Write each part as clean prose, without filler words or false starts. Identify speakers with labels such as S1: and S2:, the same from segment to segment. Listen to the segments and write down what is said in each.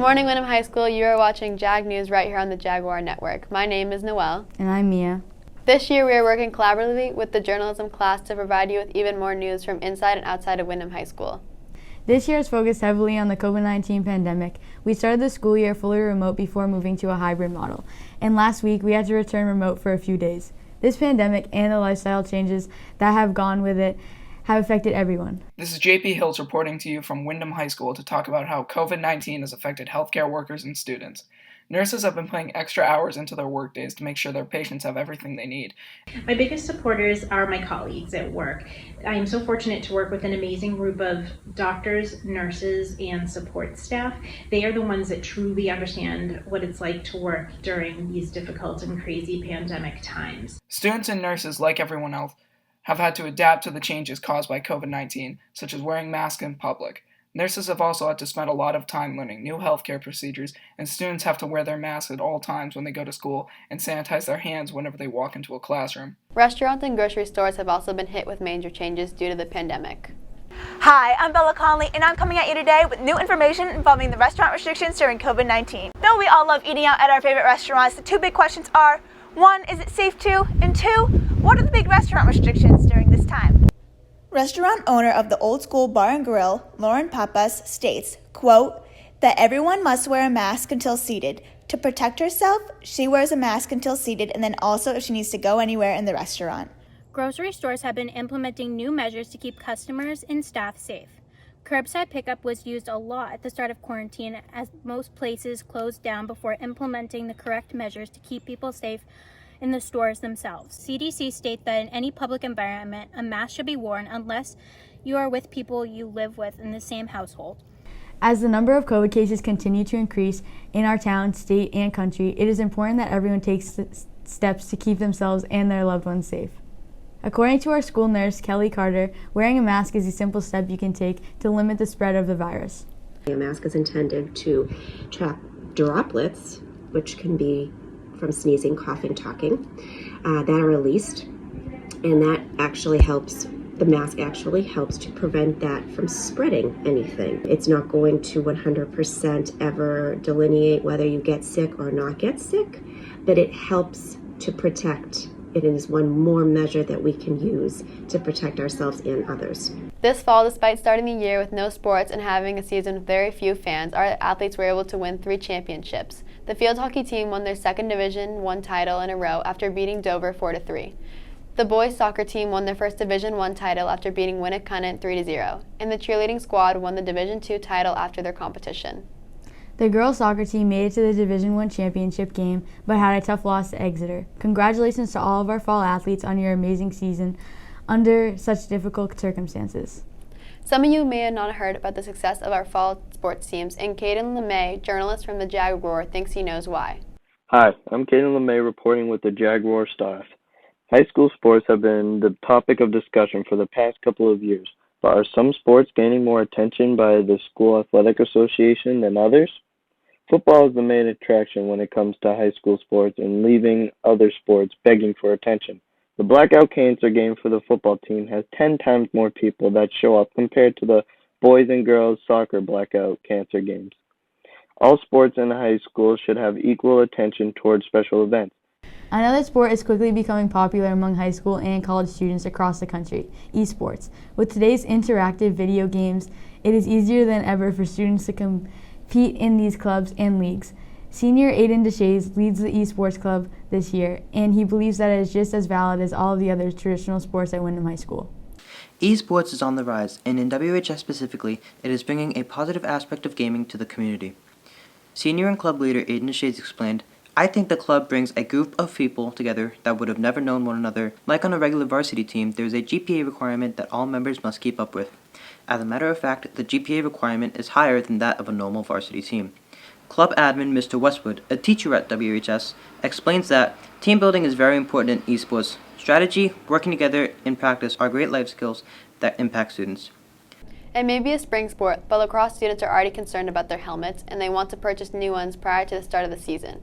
S1: morning, Wyndham High School. You are watching JagNews right here on the Jaguar Network. My name is Noelle.
S2: And I'm Mia.
S1: This year, we are working collaboratively with the journalism class to provide you with even more news from inside and outside of Wyndham High School.
S2: This year is focused heavily on the COVID-19 pandemic. We started the school year fully remote before moving to a hybrid model. And last week, we had to return remote for a few days. This pandemic and the lifestyle changes that have gone with it have affected everyone.
S3: This is JP Hills reporting to you from Wyndham High School to talk about how COVID-19 has affected healthcare workers and students. Nurses have been putting extra hours into their workdays to make sure their patients have everything they need.
S4: My biggest supporters are my colleagues at work. I am so fortunate to work with an amazing group of doctors, nurses, and support staff. They are the ones that truly understand what it's like to work during these difficult and crazy pandemic times.
S3: Students and nurses, like everyone else, have had to adapt to the changes caused by COVID-19, such as wearing masks in public. Nurses have also had to spend a lot of time learning new healthcare procedures, and students have to wear their masks at all times when they go to school and sanitize their hands whenever they walk into a classroom.
S1: Restaurants and grocery stores have also been hit with major changes due to the pandemic.
S5: Hi, I'm Bella Conley, and I'm coming at you today with new information involving the restaurant restrictions during COVID-19. Though we all love eating out at our favorite restaurants, the two big questions are, 1, is it safe to? And 2, what are the big restaurant restrictions during this time?
S6: Restaurant owner of the Old School Bar and Grill, Lauren Pappas, states, quote, that everyone must wear a mask until seated. To protect herself, she wears a mask until seated, and then also if she needs to go anywhere in the restaurant.
S7: Grocery stores have been implementing new measures to keep customers and staff safe. Curbside pickup was used a lot at the start of quarantine as most places closed down before implementing the correct measures to keep people safe in the stores themselves. CDC states that in any public environment, a mask should be worn unless you are with people you live with in the same household.
S2: As the number of COVID cases continue to increase in our town, state, and country, it is important that everyone takes steps to keep themselves and their loved ones safe. According to our school nurse, Kelly Carter, wearing a mask is a simple step you can take to limit the spread of the virus.
S8: A mask is intended to trap droplets, which can be from sneezing, coughing, talking, that are released, and that actually helps. The mask actually helps to prevent that from spreading anything. It's not going to 100% ever delineate whether you get sick or not get sick, but it helps to protect. It is one more measure that we can use to protect ourselves and others.
S1: This fall, despite starting the year with no sports and having a season with very few fans, our athletes were able to win 3 championships. The field hockey team won their second Division I title in a row after beating Dover 4-3. The boys soccer team won their first Division I title after beating Winnacunnet 3-0, and the cheerleading squad won the Division II title after their competition.
S2: The girls soccer team made it to the Division I championship game, but had a tough loss to Exeter. Congratulations to all of our fall athletes on your amazing season under such difficult circumstances.
S1: Some of you may have not heard about the success of our fall sports teams, and Caden LeMay, journalist from the Jaguar, thinks he knows why.
S9: Hi, I'm Caden LeMay reporting with the Jaguar staff. High school sports have been the topic of discussion for the past couple of years, but are some sports gaining more attention by the school athletic association than others? Football is the main attraction when it comes to high school sports and leaving other sports begging for attention. The Blackout Cancer game for the football team has 10 times more people that show up compared to the boys and girls soccer Blackout Cancer games. All sports in high school should have equal attention towards special events.
S2: Another sport is quickly becoming popular among high school and college students across the country, esports. With today's interactive video games, it is easier than ever for students to compete in these clubs and leagues. Senior Aiden Deshays leads the esports club this year, and he believes that it is just as valid as all of the other traditional sports at Wyndham High School.
S10: Esports is on the rise, and in WHS specifically, it is bringing a positive aspect of gaming to the community. Senior and club leader Aiden Deshays explained, I think the club brings a group of people together that would have never known one another. Like on a regular varsity team, there is a GPA requirement that all members must keep up with. As a matter of fact, the GPA requirement is higher than that of a normal varsity team. Club admin Mr. Westwood, a teacher at WHS, explains that team building is very important in esports. Strategy, working together, and practice are great life skills that impact students.
S1: It may be a spring sport, but lacrosse students are already concerned about their helmets, and they want to purchase new ones prior to the start of the season.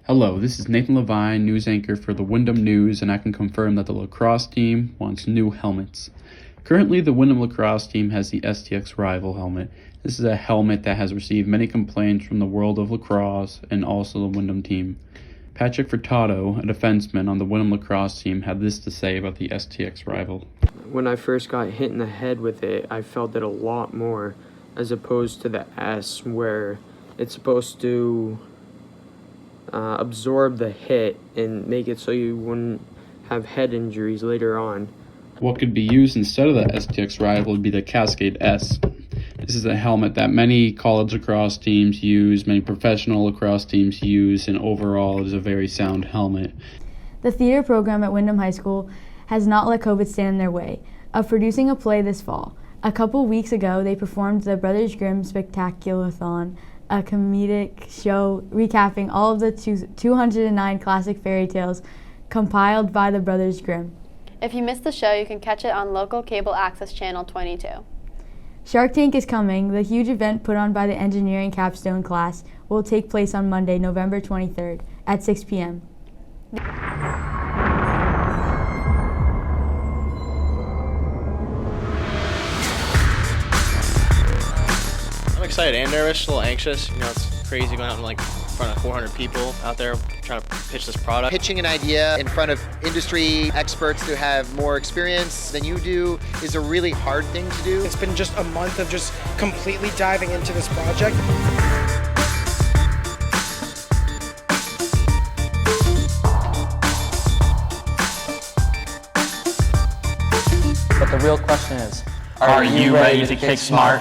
S11: Hello, this is Nathan Levine, news anchor for the Wyndham News, and I can confirm that the lacrosse team wants new helmets. Currently, the Wyndham lacrosse team has the Stx Rival Helmet. This is a helmet that has received many complaints from the world of lacrosse and also the Wyndham team. Patrick Furtado, a defenseman on the Wyndham lacrosse team, had this to say about the Stx Rival.
S12: When I first got hit in the head with it, I felt it a lot more as opposed to the S, where it's supposed to absorb the hit and make it so you wouldn't have head injuries later on.
S11: What could be used instead of the Stx Rival would be the Cascade S. This is a helmet that many college lacrosse teams use, many professional lacrosse teams use, and overall it is a very sound helmet.
S2: The theater program at Wyndham High School has not let COVID stand in their way of producing a play this fall. A couple weeks ago, they performed the Brothers Grimm Spectaculathon, a comedic show recapping all of the 209 classic fairy tales compiled by the Brothers Grimm.
S1: If you missed the show, you can catch it on local cable access channel 22.
S2: Shark Tank is coming. The huge event put on by the engineering capstone class will take place on Monday, November 23rd at 6 p.m.
S13: I'm excited and nervous, a little anxious. You know, it's crazy going out in front of 400 people out there trying to pitch this product.
S14: Pitching an idea in front of industry experts who have more experience than you do is a really hard thing to do.
S15: It's been just a month of just completely diving into this project.
S16: But the real question is, are you ready to kick smart?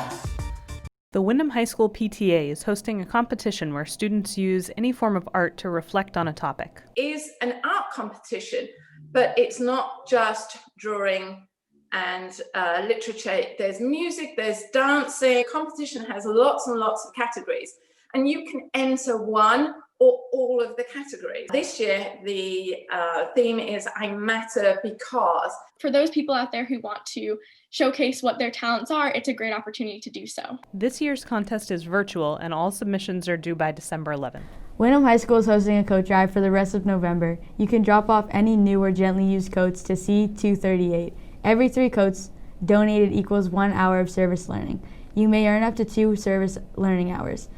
S17: The Wyndham High School PTA is hosting a competition where students use any form of art to reflect on a topic.
S18: Is an art competition, but it's not just drawing and literature. There's music, there's dancing. Competition has lots and lots of categories, and you can enter one or all of the categories. This year, the theme is I Matter Because.
S19: For those people out there who want to showcase what their talents are, it's a great opportunity to do so.
S17: This year's contest is virtual and all submissions are due by December 11th.
S2: Wyndham High School is hosting a coat drive for the rest of November. You can drop off any new or gently used coats to C238. Every 3 coats donated equals 1 hour of service learning. You may earn up to 2 service learning hours.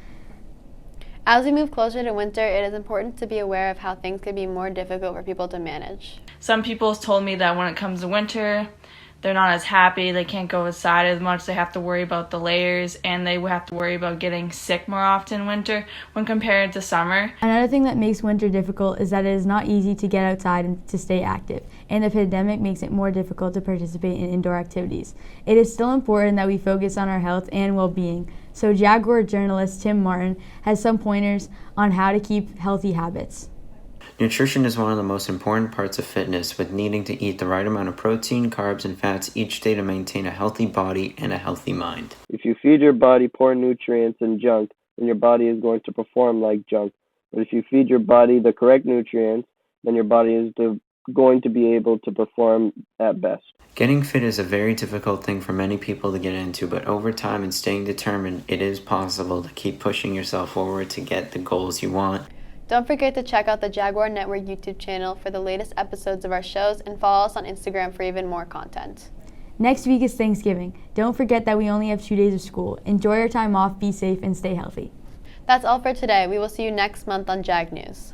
S1: As we move closer to winter, it is important to be aware of how things could be more difficult for people to manage.
S20: Some people told me that when it comes to winter, they're not as happy, they can't go outside as much, they have to worry about the layers, and they have to worry about getting sick more often in winter when compared to summer.
S2: Another thing that makes winter difficult is that it is not easy to get outside and to stay active, and the pandemic makes it more difficult to participate in indoor activities. It is still important that we focus on our health and well-being, so Jaguar journalist Tim Martin has some pointers on how to keep healthy habits.
S21: Nutrition is one of the most important parts of fitness, with needing to eat the right amount of protein, carbs, and fats each day to maintain a healthy body and a healthy mind.
S9: If you feed your body poor nutrients and junk, then your body is going to perform like junk. But if you feed your body the correct nutrients, then your body is going to be able to perform at best.
S21: Getting fit is a very difficult thing for many people to get into, but over time and staying determined, it is possible to keep pushing yourself forward to get the goals you want.
S1: Don't forget to check out the Jaguar Network YouTube channel for the latest episodes of our shows and follow us on Instagram for even more content.
S2: Next week is Thanksgiving. Don't forget that we only have 2 days of school. Enjoy your time off, be safe, and stay healthy.
S1: That's all for today. We will see you next month on JagNews.